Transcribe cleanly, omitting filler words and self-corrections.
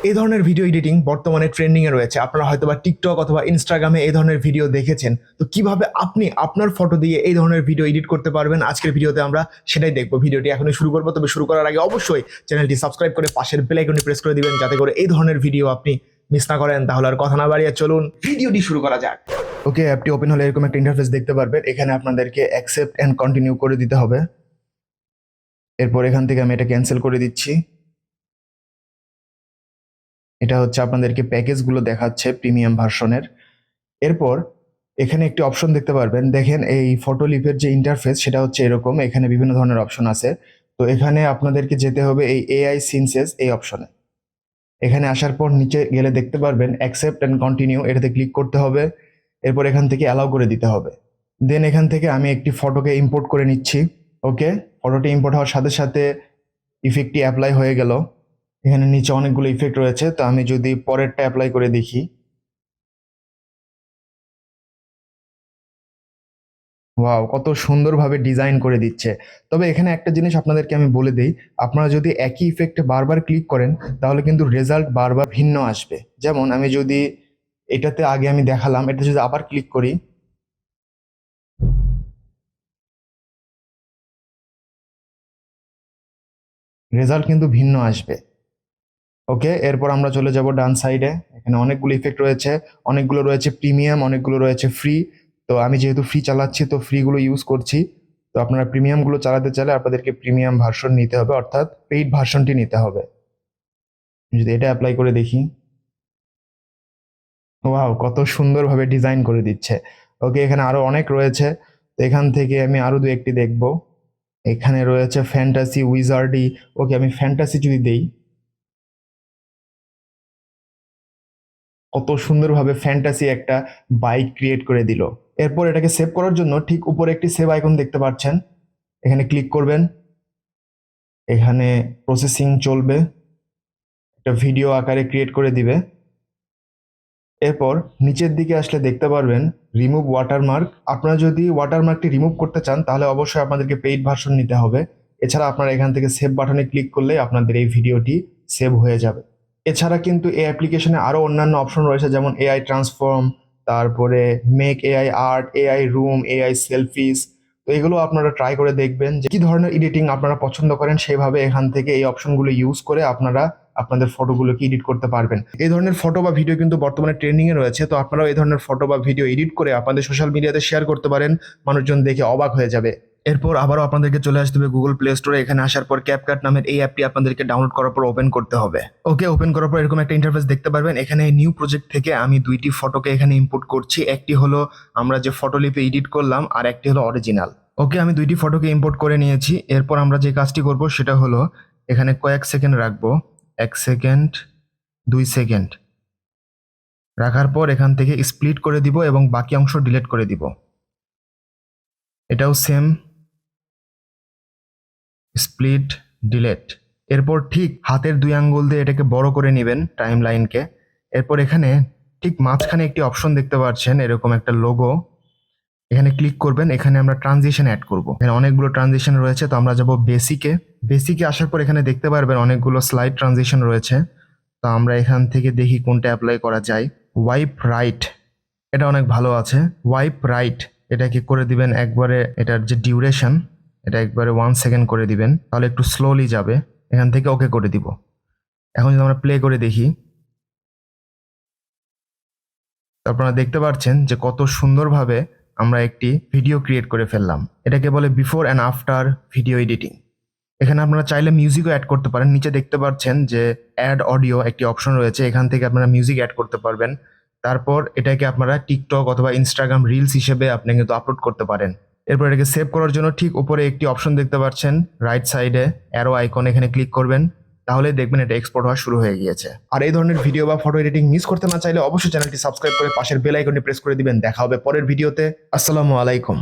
এই ধরনের video editing বর্তমানে ট্রেন্ডিং এ রয়েছে। আপনারা হয়তোবা টিকটক অথবা ইনস্টাগ্রামে এই ধরনের ভিডিও দেখেছেন। তো কিভাবে আপনি আপনার ফটো দিয়ে এই ধরনের ভিডিও এডিট করতে পারবেন, আজকের ভিডিওতে আমরা সেটাই দেখবো। ভিডিওটি এখনই শুরু করবো, তবে শুরু করার আগে অবশ্যই চ্যানেলটি সাবস্ক্রাইব করে পাশের বেল আইকনটি প্রেস করে দিবেন, যাতে করে এই ধরনের ভিডিও আপনি মিস না করেন। তাহলে আর কথা না বাড়িয়ে চলুন ভিডিওটি শুরু করা যাক। ওকে, অ্যাপটি ওপেন হলে এরকম একটা ইন্টারফেস দেখতে পারবেন। এখানে আপনাদেরকে অ্যাকসেপ্ট এন্ড কন্টিনিউ করে দিতে হবে। এরপর এখান থেকে আমি এটা ক্যান্সেল করে দিচ্ছি। এটা হচ্ছে আপনাদেরকে প্যাকেজগুলো দেখাচ্ছে প্রিমিয়াম ভার্সনের। এরপর এখানে একটি অপশন দেখতে পারবেন। দেখেন এই ফটোলিপের যে ইন্টারফেস সেটা হচ্ছে এরকম। এখানে বিভিন্ন ধরনের অপশন আছে। তো এখানে আপনাদেরকে যেতে হবে এই এআই সিনসেস এই অপশনে। এখানে আসার পর নিচে গেলে দেখতে পারবেন অ্যাকসেপ্ট অ্যান্ড কন্টিনিউ, এটাতে ক্লিক করতে হবে। এরপর এখান থেকে অ্যালাউ করে দিতে হবে। দেন এখান থেকে আমি একটি ফটোকে ইম্পোর্ট করে নিচ্ছি। ওকে, ফটোটি ইম্পোর্ট হওয়ার সাথে সাথে ইফেক্টটি অ্যাপ্লাই হয়ে গেল। এখানে নিচে অনেকগুলো ইফেক্ট রয়েছে, তো আমি যদি পরেরটা অ্যাপ্লাই করে দেখি। ওয়াও, কত সুন্দরভাবে ডিজাইন করে দিচ্ছে। তবে এখানে একটা জিনিস আপনাদেরকে আমি বলে দিই, আপনারা যদি একই ইফেক্টে বারবার ক্লিক করেন তাহলে কিন্তু রেজাল্ট বারবার ভিন্ন আসবে। যেমন আমি যদি এটাতে আগে আমি দেখালাম, এটা যদি আবার ক্লিক করি, রেজাল্ট কিন্তু ভিন্ন আসবে। ওকে, এরপর আমরা চলে যাব ডান সাইডে। এখানে অনেকগুলো ইফেক্ট রয়েছে, অনেকগুলো রয়েছে প্রিমিয়াম, অনেকগুলো রয়েছে ফ্রি। তো আমি যেহেতু ফ্রি চালাচ্ছি তো ফ্রিগুলো ইউজ করছি। তো আপনারা প্রিমিয়ামগুলো চালাতে চাইলে আপনাদেরকে প্রিমিয়াম ভার্সন নিতে হবে, অর্থাৎ পেইড ভার্সনটি নিতে হবে। যদি এটা অ্যাপ্লাই করে দেখি, ওয়াও, কত সুন্দরভাবে ডিজাইন করে দিচ্ছে। ওকে, এখানে আরো অনেক রয়েছে। তো এখান থেকে আমি আরো দু একটি দেখব। এখানে রয়েছে ফ্যান্টাসি, উইজার্ডি। ওকে, আমি ফ্যান্টাসি যদি দেই, কত সুন্দরভাবে ফ্যান্টাসি একটা বাইক ক্রিয়েট করে দিল। এরপর এটাকে সেভ করার জন্য ঠিক উপরে একটি সেভ আইকন দেখতে পাচ্ছেন, এখানে ক্লিক করবেন। এখানে প্রসেসিং চলবে, একটা ভিডিও আকারে ক্রিয়েট করে দিবে। এরপর নিচের দিকে আসলে দেখতে পারবেন রিমুভ ওয়াটারমার্ক। আপনারা যদি ওয়াটারমার্কটি রিমুভ করতে চান তাহলে অবশ্যই আপনাদেরকে পেইড ভার্সন নিতে হবে। এছাড়া আপনারা এখান থেকে সেভ বাটনে ক্লিক করলে আপনাদের এই ভিডিওটি সেভ হয়ে যাবে। এছাড়া কিন্তু এই অ্যাপ্লিকেশনে আরো অন্যান্য অপশন রয়েছে, যেমন এআই ট্রান্সফর্ম, তারপরে make AI art, AI room, AI selfish. তো এগুলো আপনারা ট্রাই করে দেখবেন যে কি ধরনের এডিটিং আপনারা পছন্দ করেন, সেভাবে এখান থেকে এই অপশনগুলো ইউজ করে আপনারা আপনাদের ফটোগুলোকে এডিট করতে পারবেন। এই ধরনের ফটো বা ভিডিও কিন্তু বর্তমানে ট্রেন্ডিং এ রয়েছে। তো আপনারাও এই ধরনের ফটো বা ভিডিও এডিট করে আপনাদের সোশ্যাল মিডিয়াতে শেয়ার করতে পারেন, মানুষজন দেখে অবাক হয়ে যাবে। এরপর আবারও আপনাদেরকে চলে আসতে হবে গুগল প্লে স্টোরে। এখানে আসার পর ক্যাপকাট নামের এই অ্যাপটি আপনাদেরকে ডাউনলোড করার পর ওপেন করতে হবে। ওকে, ওপেন করার পর এরকম একটা ইন্টারফেস দেখতে পারবেন। এখানে নিউ প্রজেক্ট থেকে আমি দুইটি ফটোকে এখানে ইম্পোর্ট করছি। একটি হলো আমরা যে ফটোলিপে এডিট করলাম, আর একটি হলো অরিজিনাল। ওকে, আমি দুইটি ফটোকে ইম্পোর্ট করে নিয়েছি। এরপর আমরা যে কাজটি করব সেটা হলো এখানে কয়েক সেকেন্ড রাখবো, 1 সেকেন্ড, 2 সেকেন্ড রাখার পর এখান থেকে স্প্লিট করে দিব এবং বাকি অংশ ডিলিট করে দিব। এটাও সেম, স্প্লিট, ডিলেট। এরপর ঠিক হাতের 2 আঙ্গুল দিয়ে এটাকে বড় করে নেবেন টাইম লাইনকে। এরপর এখানে ঠিক মাঝখানে একটি অপশন দেখতে পাচ্ছেন, এরকম একটা লোগো। এখানে ক্লিক করবেন। এখানে আমরা ট্রানজিশন অ্যাড করব। এখানে অনেকগুলো ট্রানজিশন রয়েছে, তো আমরা যাব বেসিকে। বেসিকে আসার পর এখানে দেখতে পারবেন অনেকগুলো স্লাইড ট্রানজিশন রয়েছে। তো আমরা এখান থেকে দেখি কোনটা অ্যাপ্লাই করা যায়। ওয়াইপ রাইট, এটা অনেক ভালো আছে। ওয়াইপ রাইট এটাকে করে দিবেন একবারে, এটার যে ডিউরেশন এটা একবারে 1 সেকেন্ড করে দিবেন, তাহলে একটু স্লোলি যাবে। এখান থেকে ওকে করে দিব। এখন যদি আমরা প্লে করে দেখি, তো আপনারা দেখতে পাচ্ছেন যে কত সুন্দরভাবে আমরা একটি ভিডিও ক্রিয়েট করে ফেললাম। এটাকে বলে before and after video editing. এখানে আপনারা চাইলে মিউজিকও অ্যাড করতে পারেন। নিচে দেখতে পাচ্ছেন যে অ্যাড অডিও একটি অপশন রয়েছে, এখান থেকে আপনারা মিউজিক অ্যাড করতে পারবেন। তারপর এটাকে আপনারা টিকটক অথবা ইনস্টাগ্রাম রিলস হিসেবে আপনি কিন্তু আপলোড করতে পারেন। এরপর এটাকে সেভ করার জন্য ঠিক উপরে একটি অপশন দেখতে পাচ্ছেন রাইট সাইডে অ্যারো আইকন, এখানে ক্লিক করবেন। তাহলে দেখবেন এটা এক্সপোর্ট হওয়া শুরু হয়ে গিয়েছে। আর এই ধরনের ভিডিও বা ফটো এডিটিং মিস করতে না চাইলে অবশ্যই চ্যানেলটি সাবস্ক্রাইব করে পাশের বেল আইকনটি প্রেস করে দিবেন। দেখা হবে পরের ভিডিওতে। আসসালামু আলাইকুম।